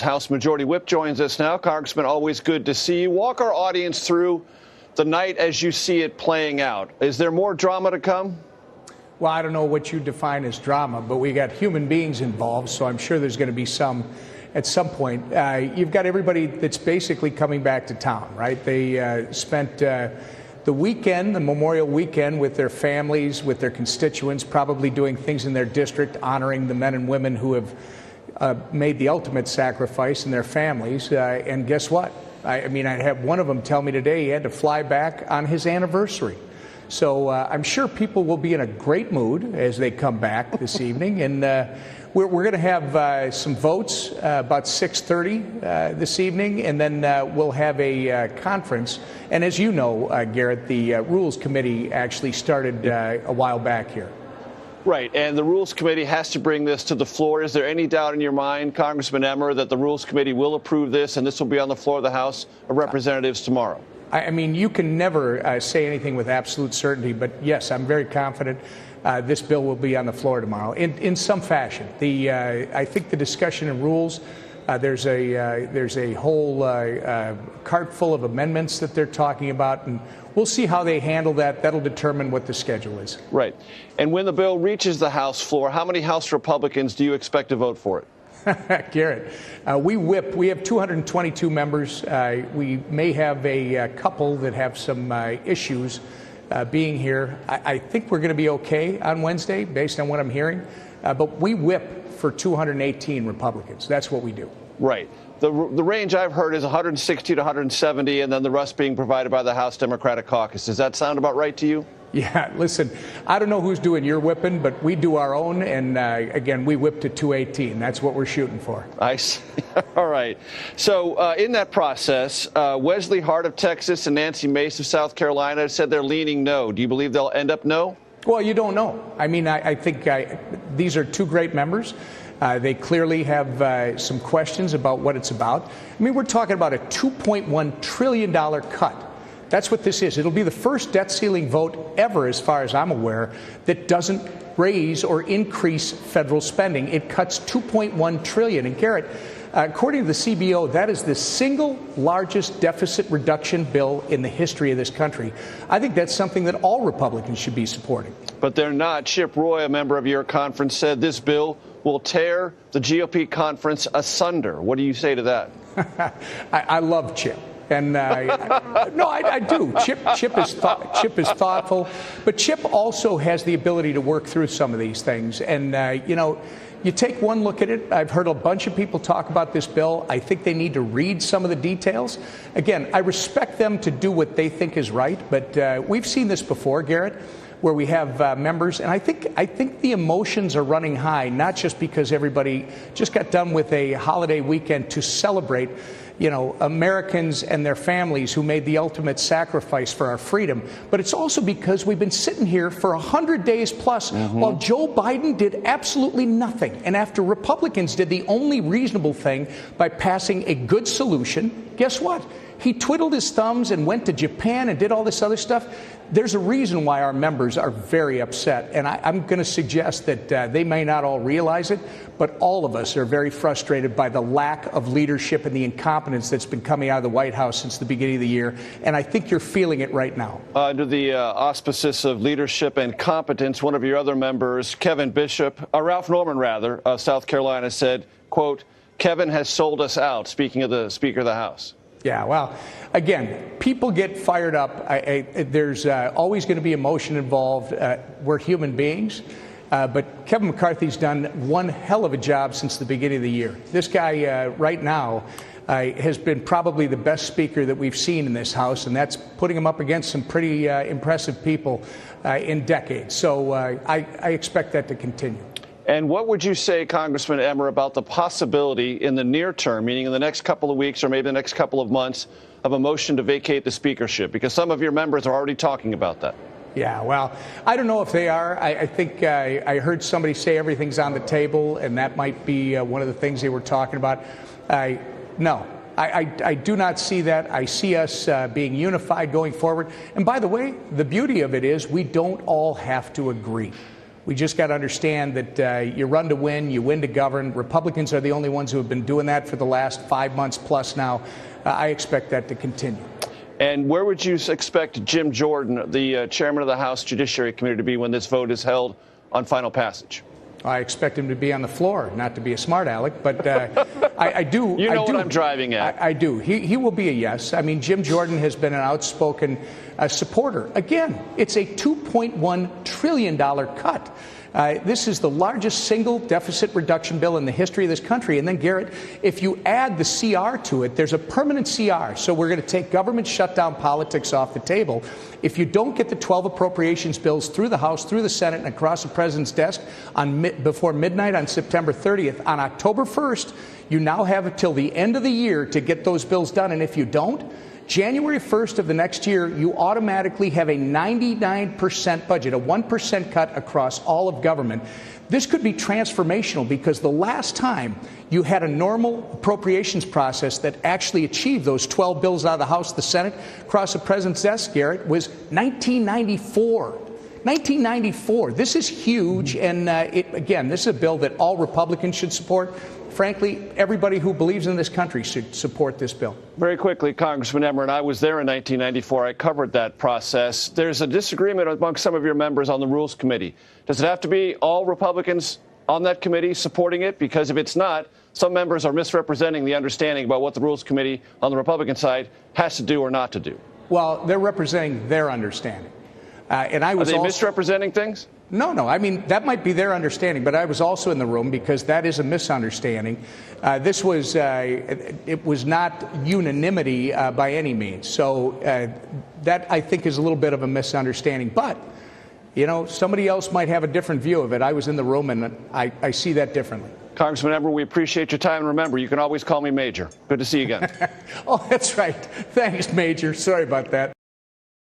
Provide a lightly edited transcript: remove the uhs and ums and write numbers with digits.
House Majority Whip joins us now. Congressman, always good to see you. Walk our audience through the night as you see it playing out. Is there more drama to come? Well, I don't know what you define as drama, but we got human beings involved, so I'm sure there's going to be some at some point. You've got everybody that's basically coming back to town, right? They spent the weekend, the Memorial Weekend, with their families, with their constituents, probably doing things in their district, honoring the men and women who have made the ultimate sacrifice in their families. And guess what? I had one of them tell me today he had to fly back on his anniversary. So I'm sure people will be in a great mood as they come back this evening. And we're going to have some votes about 6:30 this evening, and then we'll have a conference. And as you know, Garrett, the Rules Committee actually started a while back here. Right, and the Rules Committee has to bring this to the floor. Is there any doubt in your mind, Congressman Emmer, that the Rules Committee will approve this and this will be on the floor of the House of Representatives tomorrow? I mean, you can never say anything with absolute certainty, but yes, I'm very confident this bill will be on the floor tomorrow in some fashion. I think the discussion in rules, there's a whole cart full of amendments that they're talking about, and we'll see how they handle that. That'll determine what the schedule is. Right. And when the bill reaches the House floor, how many House Republicans do you expect to vote for it? Garrett, we have 222 members. We may have a couple that have some issues being here. I think we're going to be okay on Wednesday based on what I'm hearing. But we whip for 218 Republicans. That's what we do. Right. The range I've heard is 160 to 170, and then the rest being provided by the House Democratic Caucus. Does that sound about right to you? Yeah, listen, I don't know who's doing your whipping, but we do our own, and again, we whip to 218. That's what we're shooting for. I see. All right. So in that process, Wesley Hart of Texas and Nancy Mace of South Carolina said they're leaning no. Do you believe they'll end up no? Well, you don't know. I mean, I think these are two great members. They clearly have some questions about what it's about. I mean, we're talking about a $2.1 trillion cut. That's what this is. It'll be the first debt ceiling vote ever, as far as I'm aware, that doesn't raise or increase federal spending. It cuts $2.1 trillion. And Garrett, according to the CBO, that is the single largest deficit reduction bill in the history of this country. I think that's something that all Republicans should be supporting. But they're not. Chip Roy, a member of your conference, said this bill will tear the GOP conference asunder. What do you say to that? I love Chip. And no, I do. Chip is thoughtful, but Chip also has the ability to work through some of these things. And you take one look at it. I've heard a bunch of people talk about this bill. I think they need to read some of the details. Again, I respect them to do what they think is right, but we've seen this before, Garrett, where we have members, and I think the emotions are running high, not just because everybody just got done with a holiday weekend to celebrate, Americans and their families who made the ultimate sacrifice for our freedom. But it's also because we've been sitting here for 100 days plus while Joe Biden did absolutely nothing. And after Republicans did the only reasonable thing by passing a good solution, guess what? He twiddled his thumbs and went to Japan and did all this other stuff. There's a reason why our members are very upset, and I'm going to suggest that they may not all realize it, but all of us are very frustrated by the lack of leadership and the incompetence that's been coming out of the White House since the beginning of the year, and I think you're feeling it right now. Under the auspices of leadership and competence, one of your other members, Ralph Norman, of South Carolina, said, quote, Kevin has sold us out, speaking of the Speaker of the House. Yeah, well, again, people get fired up. There's always going to be emotion involved. We're human beings. But Kevin McCarthy's done one hell of a job since the beginning of the year. This guy right now has been probably the best speaker that we've seen in this House, and that's putting him up against some pretty impressive people in decades. So I expect that to continue. And what would you say, Congressman Emmer, about the possibility in the near term, meaning in the next couple of weeks or maybe the next couple of months, of a motion to vacate the speakership? Because some of your members are already talking about that. Yeah, well, I don't know if they are. I think I heard somebody say everything's on the table, and that might be one of the things they were talking about. No, I do not see that. I see us being unified going forward. And by the way, the beauty of it is we don't all have to agree. We just got to understand that you run to win, you win to govern. Republicans are the only ones who have been doing that for the last 5 months plus now. I expect that to continue. And where would you expect Jim Jordan, the chairman of the House Judiciary Committee, to be when this vote is held on final passage? I expect him to be on the floor, not to be a smart aleck, but I do. You know what I'm driving at. I do. He will be a yes. I mean, Jim Jordan has been an outspoken supporter. Again, it's a $2.1 trillion cut. This is the largest single deficit reduction bill in the history of this country. And then, Garrett, if you add the CR to it, there's a permanent CR. So we're going to take government shutdown politics off the table. If you don't get the 12 appropriations bills through the House, through the Senate, and across the president's desk before midnight on September 30th, on October 1st, you now have until the end of the year to get those bills done. And if you don't, January 1st of the next year, you automatically have a 99% budget, a 1% cut across all of government. This could be transformational because the last time you had a normal appropriations process that actually achieved those 12 bills out of the House, the Senate, across the president's desk, Garrett, was 1994. 1994. This is huge, and again, this is a bill that all Republicans should support. Frankly, everybody who believes in this country should support this bill. Very quickly, Congressman Emmer, and I was there in 1994. I covered that process. There's a disagreement among some of your members on the Rules Committee. Does it have to be all Republicans on that committee supporting it? Because if it's not, some members are misrepresenting the understanding about what the Rules Committee on the Republican side has to do or not to do. Well, they're representing their understanding. And I was Are they misrepresenting things? No. I mean, that might be their understanding, but I was also in the room because that is a misunderstanding. This was, it was not unanimity by any means. So that, I think, is a little bit of a misunderstanding. But, you know, somebody else might have a different view of it. I was in the room, and I see that differently. Congressman Emmer, we appreciate your time. And remember, you can always call me Major. Good to see you again. Oh, that's right. Thanks, Major. Sorry about that.